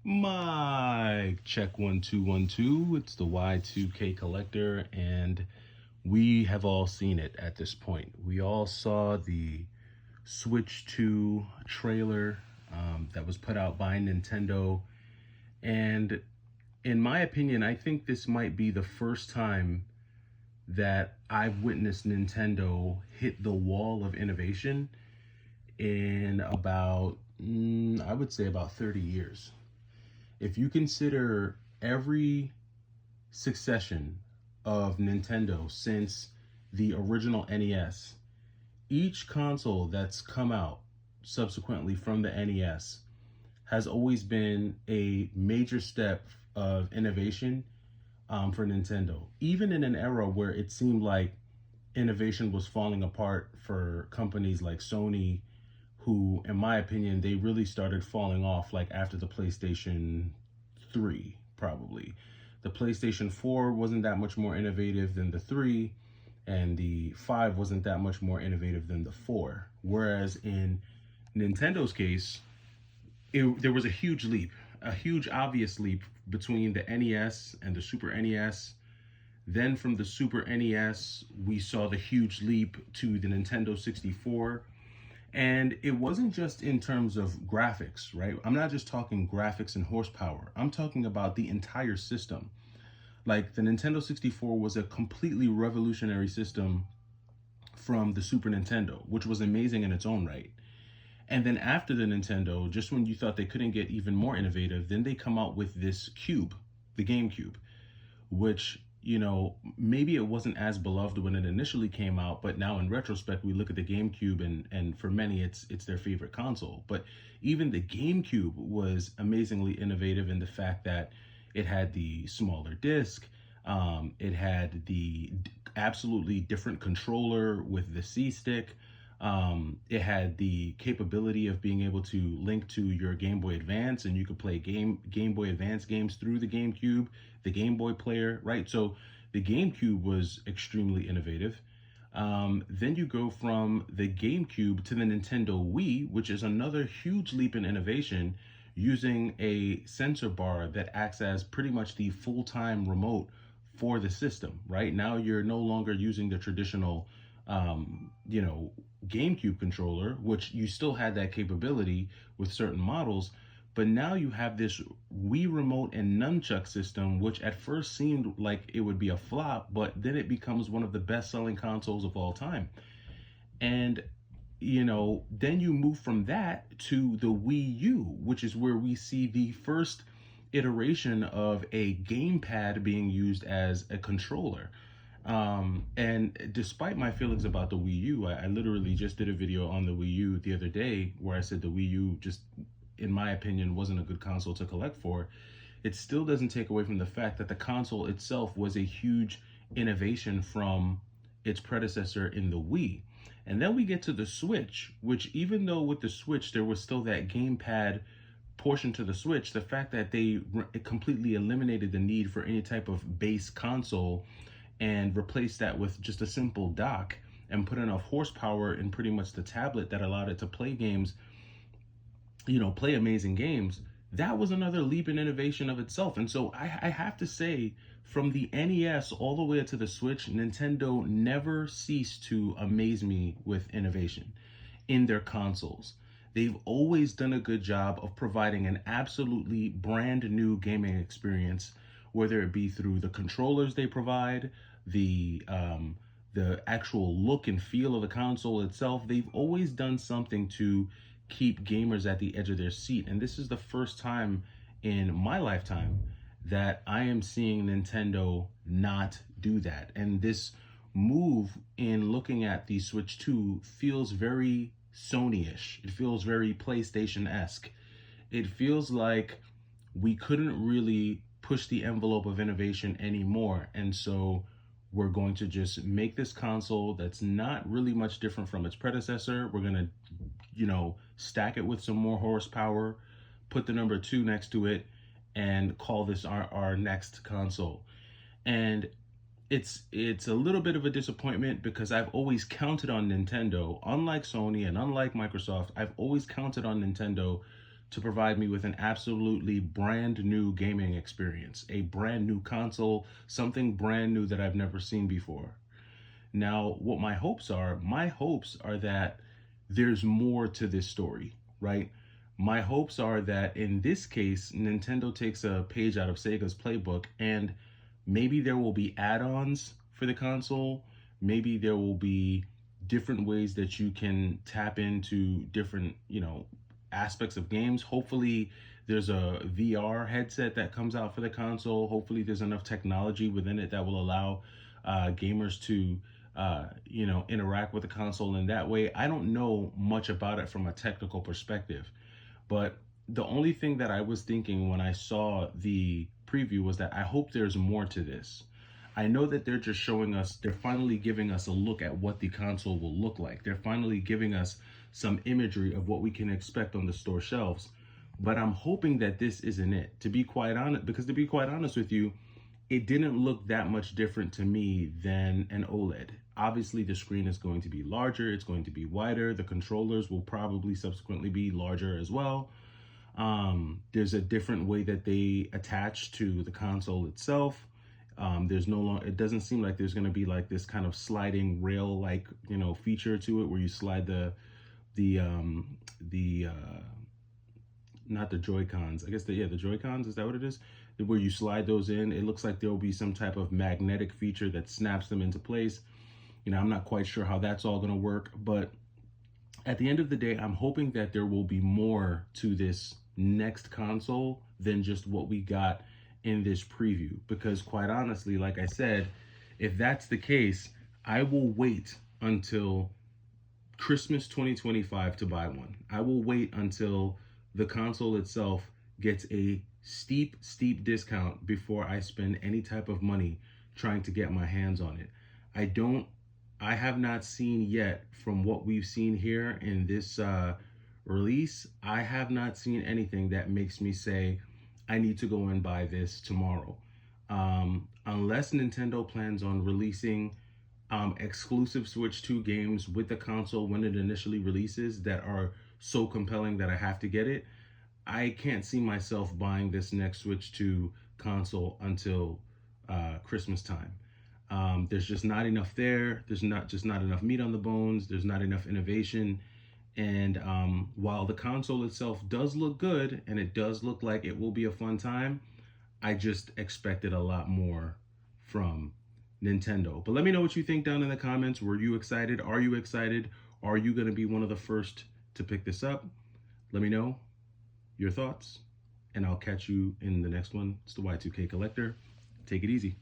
Mic check 1 2 1 2. It's the Y2K collector, and we have all seen it at this point. We all saw the Switch 2 trailer that was put out by Nintendo, and in my opinion, I think this might be the first time that I've witnessed Nintendo hit the wall of innovation in about, I would say, about 30 years. If you consider every succession of Nintendo since the original NES, each console that's come out subsequently from the NES has always been a major step of innovation for Nintendo. Even in an era where it seemed like innovation was falling apart for companies like Sony, who, in my opinion, they really started falling off like after the PlayStation 3, probably. The PlayStation 4 wasn't that much more innovative than the 3, and the 5 wasn't that much more innovative than the 4. Whereas in Nintendo's case, there was a huge leap, a huge obvious leap between the NES and the Super NES. Then from the Super NES, we saw the huge leap to the Nintendo 64. And it wasn't just in terms of graphics, right? I'm not just talking graphics and horsepower. I'm talking about the entire system. Like, the Nintendo 64 was a completely revolutionary system from the Super Nintendo, which was amazing in its own right. And then after the Nintendo, just when you thought they couldn't get even more innovative, then they come out with this cube, the GameCube, which, maybe it wasn't as beloved when it initially came out, but now in retrospect, we look at the GameCube and for many, it's their favorite console. But even the GameCube was amazingly innovative in the fact that it had the smaller disc, it had the absolutely different controller with the C-stick, it had the capability of being able to link to your Game Boy Advance, and you could play Game Boy Advance games through the GameCube, the Game Boy player, right? So the GameCube was extremely innovative. Then you go from the GameCube to the Nintendo Wii, which is another huge leap in innovation, using a sensor bar that acts as pretty much the full-time remote for the system, right? Now you're no longer using the traditional, GameCube controller, which you still had that capability with certain models, but now you have this Wii remote and nunchuck system, which at first seemed like it would be a flop, but then it becomes one of the best-selling consoles of all time. And then you move from that to the Wii U, which is where we see the first iteration of a gamepad being used as a controller. And despite my feelings about the Wii U, I literally just did a video on the Wii U the other day where I said the Wii U just, in my opinion, wasn't a good console to collect for. It still doesn't take away from the fact that the console itself was a huge innovation from its predecessor in the Wii. And then we get to the Switch, which, even though with the Switch there was still that gamepad portion to the Switch, the fact that they completely eliminated the need for any type of base console and replaced that with just a simple dock and put enough horsepower in pretty much the tablet that allowed it to play games, play amazing games, that was another leap in innovation of itself. And so I have to say, from the NES all the way to the Switch, Nintendo never ceased to amaze me with innovation in their consoles. They've always done a good job of providing an absolutely brand new gaming experience, whether it be through the controllers they provide, the actual look and feel of the console itself. They've always done something to keep gamers at the edge of their seat. And this is the first time in my lifetime that I am seeing Nintendo not do that. And this move in looking at the Switch 2 feels very Sony-ish. It feels very PlayStation-esque. It feels like we couldn't really push the envelope of innovation anymore, and so we're going to just make this console that's not really much different from its predecessor. We're gonna, stack it with some more horsepower, put the number 2 next to it, and call this our next console. And it's a little bit of a disappointment because I've always counted on Nintendo, unlike Sony and unlike Microsoft, I've always counted on Nintendo to provide me with an absolutely brand new gaming experience, a brand new console, something brand new that I've never seen before. Now, what my hopes are that there's more to this story, right? My hopes are that in this case, Nintendo takes a page out of Sega's playbook and maybe there will be add ons for the console. Maybe there will be different ways that you can tap into different, aspects of games. Hopefully, there's a VR headset that comes out for the console. Hopefully, there's enough technology within it that will allow gamers to interact with the console in that way. I don't know much about it from a technical perspective, but the only thing that I was thinking when I saw the preview was that I hope there's more to this. I know that they're just showing us, they're finally giving us a look at what the console will look like. They're finally giving us some imagery of what we can expect on the store shelves. But I'm hoping that this isn't it. To be quite honest, because to be quite honest with you, it didn't look that much different to me than an OLED. Obviously, the screen is going to be larger, it's going to be wider, the controllers will probably subsequently be larger as well. There's a different way that they attach to the console itself. There's no longer, it doesn't seem like there's going to be like this kind of sliding rail like, feature to it where you slide the, not the Joy-Cons. I guess the Joy-Cons, is that what it is? Where you slide those in. It looks like there will be some type of magnetic feature that snaps them into place. I'm not quite sure how that's all going to work, but at the end of the day, I'm hoping that there will be more to this next console than just what we got in this preview. Because quite honestly, like I said, if that's the case, I will wait until Christmas 2025 to buy one. I will wait until the console itself gets a steep discount before I spend any type of money trying to get my hands on it. I have not seen yet, from what we've seen here in this release, I have not seen anything that makes me say I need to go and buy this tomorrow. Unless Nintendo plans on releasing exclusive Switch 2 games with the console when it initially releases that are so compelling that I have to get it, I can't see myself buying this next Switch 2 console until Christmas time. There's just not enough there. There's not enough meat on the bones. There's not enough innovation. And while the console itself does look good and it does look like it will be a fun time, I just expected a lot more from Nintendo. But let me know what you think down in the comments. Were you excited? Are you excited? Are you going to be one of the first to pick this up? Let me know your thoughts, and I'll catch you in the next one. It's the Y2K Collector. Take it easy.